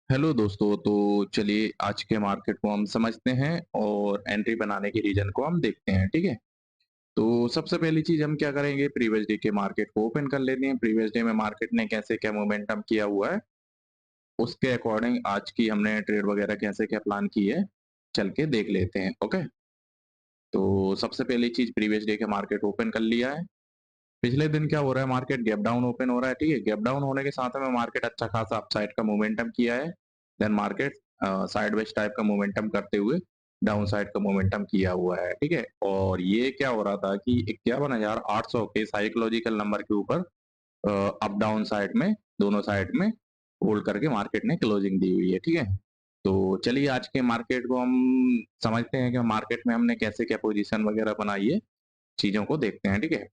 Hello दोस्तों, तो चलिए आज के मार्केट को हम समझते हैं और एंट्री बनाने के रीजन को हम देखते हैं, ठीक है? तो सबसे पहली चीज़ हम क्या करेंगे, प्रीवियस डे के मार्केट को ओपन कर लेते हैं। प्रीवियस डे में मार्केट ने कैसे क्या मोमेंटम किया हुआ है, उसके अकॉर्डिंग आज की हमने ट्रेड वगैरह कैसे क्या प्लान की है, चल के देख लेते हैं, ओके? तो सबसे पहली चीज़ प्रीवियस डे के मार्केट ओपन कर लिया है। पिछले दिन क्या हो रहा है, मार्केट गैप डाउन ओपन हो रहा है, ठीक है? गैप डाउन होने के साथ में मार्केट अच्छा खासा अपसाइड का मोमेंटम किया है। देन मार्केट साइडवेज टाइप का मोमेंटम करते हुए डाउन साइड का मोमेंटम किया हुआ है, ठीक है? और ये क्या हो रहा था कि 51,800 के साइकोलॉजिकल नंबर के ऊपर अप डाउन साइड में, दोनों साइड में होल्ड करके मार्केट ने क्लोजिंग दी हुई है, ठीक है? तो चलिए आज के मार्केट को हम समझते हैं कि मार्केट में हमने कैसे क्या पोजीशन वगैरह बनाई है, चीज़ों को देखते हैं, ठीक है?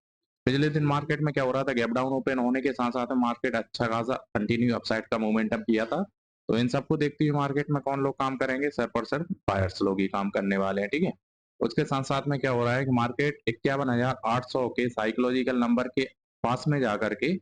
पिछले दिन मार्केट में क्या हो रहा था, गैप डाउन ओपन होने के साथ-साथ में मार्केट अच्छा खासा कंटिन्यू अपसाइड का मोमेंटम किया था। तो इन सबको देखते हुए मार्केट में कौन लोग काम करेंगे? सिर्फ और सिर्फ बायर्स लोग ही काम करने वाले हैं, ठीक है? उसके साथ-साथ में क्या हो रहा है कि मार्केट 51,800 के साइकोलॉजिकल नंबर के पास में जाकर के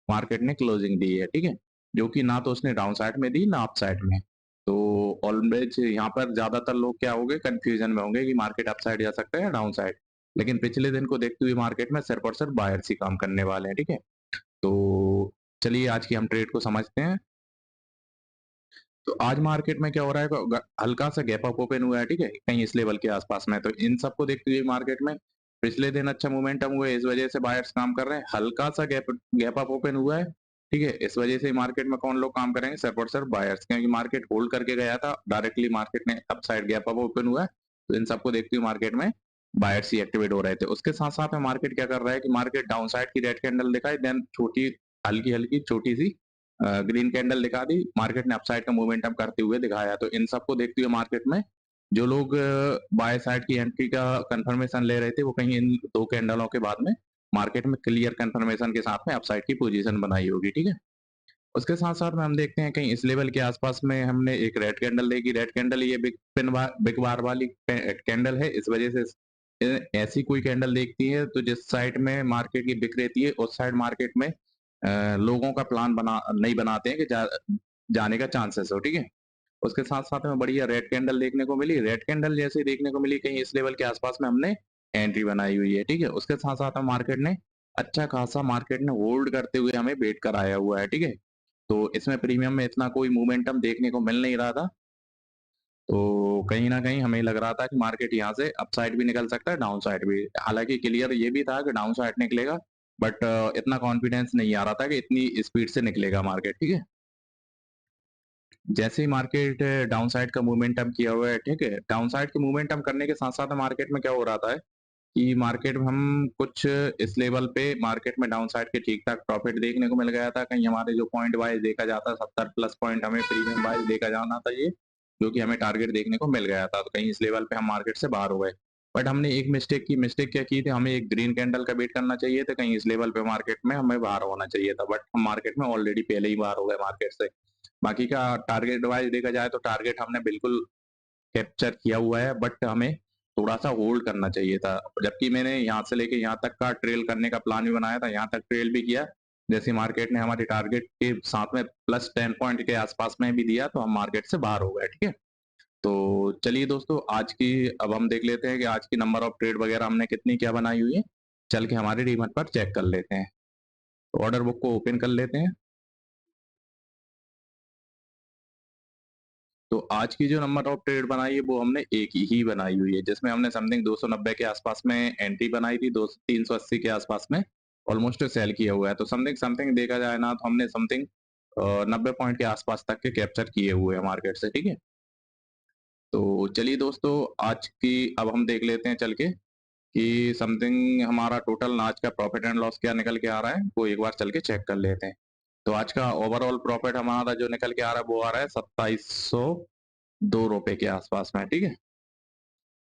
मार्केट ने क्लोजिंग दी है, ठीक है? जो कि ना तो उसने डाउन साइड में दी, ना अप साइड में। तो ऑलवेज यहाँ पर ज्यादातर लोग क्या होंगे, कंफ्यूजन में होंगे कि मार्केट अप साइड जा सकता है या डाउन साइड। लेकिन पिछले दिन को देखते हुए मार्केट में सिर्फ और सिर्फ बायर्स ही काम करने वाले हैं, ठीक है? तो चलिए आज की हम ट्रेड को समझते हैं। तो आज मार्केट में क्या हो रहा है, हल्का सा गैप अप ओपन हुआ है, ठीक है? कहीं इस लेवल के आसपास में। तो इन सबको देखते हुए मार्केट में पिछले दिन अच्छा मोमेंटम हुआ है, इस वजह से बायर्स काम कर रहे हैं। हल्का सा गैप गैप अप ओपन हुआ है, ठीक है? इस वजह से मार्केट में कौन लोग काम करेंगे, सिर्फ और सिर्फ बायर्स, क्योंकि मार्केट होल्ड करके गया था, डायरेक्टली मार्केट ने up side gap up open हुआ है। तो इन सबको देखते हुए मार्केट में बायर्स ही एक्टिवेट हो रहे थे। उसके साथ साथ में मार्केट क्या कर रहा है कि मार्केट डाउन साइड की रेड कैंडल दिखाई, देन छोटी हल्की हल्की छोटी सी ग्रीन कैंडल दिखा दी, मार्केट ने अपसाइड का मोमेंटम करते हुए दिखाया। तो इन सबको देखते हुए मार्केट में जो लोग बाय साइड की एंट्री का कंफर्मेशन ले रहे थे, वो कहीं इन दो कैंडलों के बाद में मार्केट में क्लियर कंफर्मेशन के साथ में अपसाइड की पोजीशन बनाई होगी, ठीक है? उसके साथ साथ में हम देखते हैं कहीं इस लेवल के आसपास में हमने एक रेड कैंडल देखी। रेड कैंडल ये बिग बार वाली कैंडल है, इस वजह से ऐसी कोई कैंडल देखती है तो जिस साइड में मार्केट की बिक रहती है, उस साइड मार्केट में लोगों का प्लान बना नहीं बनाते हैं कि जाने का चांसेस हो, ठीक है? उसके साथ साथ में बढ़िया रेड कैंडल देखने को मिली। रेड कैंडल जैसे देखने को मिली, कहीं इस लेवल के आसपास में हमने एंट्री बनाई हुई है, ठीक है? उसके साथ साथ में मार्केट ने अच्छा खासा मार्केट ने होल्ड करते हुए हमें वेट कराया हुआ है, ठीक है? तो इसमें प्रीमियम में इतना कोई मोमेंटम देखने को मिल नहीं रहा था। तो कहीं न कहीं हमें लग रहा था कि मार्केट यहाँ से अपसाइड भी निकल सकता है, डाउन साइड भी। हालाँकि क्लियर ये भी था कि डाउन साइड निकलेगा, बट इतना कॉन्फिडेंस नहीं आ रहा था कि इतनी स्पीड से निकलेगा मार्केट, ठीक है? जैसे ही मार्केट डाउन साइड का मोमेंटम किया हुआ है, ठीक है? डाउन साइड के मोमेंटम करने के साथ-साथ मार्केट में क्या हो रहा था कि मार्केट में हम कुछ इस लेवल पे मार्केट में डाउन साइड के ठीक-ठाक प्रॉफिट देखने को मिल गया था। कहीं हमारे जो पॉइंट वाइज़ देखा जाता है 70 प्लस पॉइंट हमें प्रीमियम वाइज़ देखा जाना चाहिए, जो कि हमें टारगेट देखने को मिल गया था। तो कहीं इस लेवल पे हम मार्केट से बाहर हो गए। बट हमने एक मिस्टेक की, मिस्टेक क्या की थी, हमें एक ग्रीन कैंडल का वेट करना चाहिए था, कहीं इस लेवल पे मार्केट में हमें बाहर होना चाहिए था। बट हम मार्केट में ऑलरेडी पहले ही बाहर हो गए मार्केट से। बाकी का टारगेट वाइज़ देखा जाए तो टारगेट हमने बिल्कुल कैप्चर किया हुआ है, बट हमें थोड़ा-सा होल्ड करना चाहिए था। जबकि मैंने यहाँ से लेके यहाँ तक का ट्रेल करने का प्लान भी बनाया था, यहाँ तक ट्रेल भी किया। जैसे मार्केट ने हमारे टारगेट के साथ में प्लस 10 पॉइंट के आसपास में भी दिया, तो हम मार्केट से बाहर हो गए, ठीक है? तो चलिए दोस्तों, आज की अब हम देख लेते हैं कि आज की नंबर ऑफ ट्रेड वगैरह हमने कितनी क्या बनाई हुई है। चल के हमारे डीमैट पर चेक कर लेते हैं। तो ऑर्डर बुक को ओपन कर लेते हैं। तो आज की जो नंबर ऑफ ट्रेड बनाई है, वो हमने एक ही बनाई हुई है, जिसमें हमने समथिंग 290 के आसपास में एंट्री बनाई थी, 2 380 के आसपास में ऑलमोस्ट सेल किया हुआ है। तो समथिंग समथिंग देखा जाए ना, तो हमने समथिंग 90 पॉइंट के आसपास तक के कैप्चर किए हुए हैं मार्केट से, ठीक है? तो चलिए दोस्तों, आज की अब हम देख लेते हैं चल के कि समथिंग हमारा टोटल आज का प्रॉफिट एंड लॉस क्या निकल के आ रहा है, वो एक बार चल के चेक कर लेते हैं। तो आज का ओवरऑल प्रॉफिट हमारा जो निकल के आ रहा है, वो आ रहा है 2702 रुपए के आसपास में, ठीक है?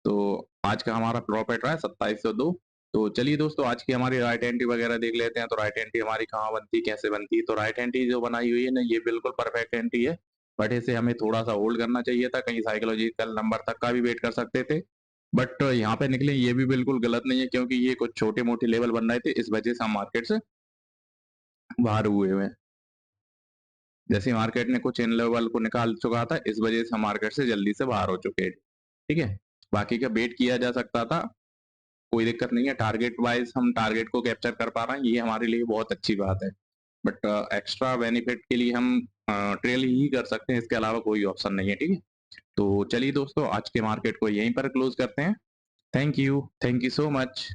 तो आज का हमारा प्रॉफिट रहा है 2702। तो चलिए दोस्तों, आज की हमारी राइट एंट्री वगैरह देख लेते हैं। तो राइट एंट्री हमारी कहाँ बनती है, कैसे बनती है? तो राइट एंट्री जो बनाई हुई है ना, ये बिल्कुल परफेक्ट एंट्री है, बट इसे हमें थोड़ा सा होल्ड करना चाहिए था, कहीं साइकोलॉजिकल नंबर तक का भी वेट कर सकते थे। बट यहाँ पे निकले ये भी बिल्कुल गलत नहीं है, क्योंकि ये कुछ छोटे मोटे लेवल बन रहे थे, इस वजह से हम मार्केट से बाहर हुए हुए हैं। जैसे मार्केट ने कुछ इन लेवल को निकाल चुका था, इस वजह से हम मार्केट से जल्दी से बाहर हो चुके हैं, ठीक है। बाकी का वेट किया जा सकता था, कोई दिक्कत नहीं है, टारगेट वाइज हम टारगेट को कैप्चर कर पा रहे हैं, ये हमारे लिए बहुत अच्छी बात है। बट एक्स्ट्रा बेनिफिट के लिए हम ट्रेल ही कर सकते हैं, इसके अलावा कोई ऑप्शन नहीं है, ठीक है। तो चलिए दोस्तों, आज के मार्केट को यहीं पर क्लोज करते हैं। Thank you so much.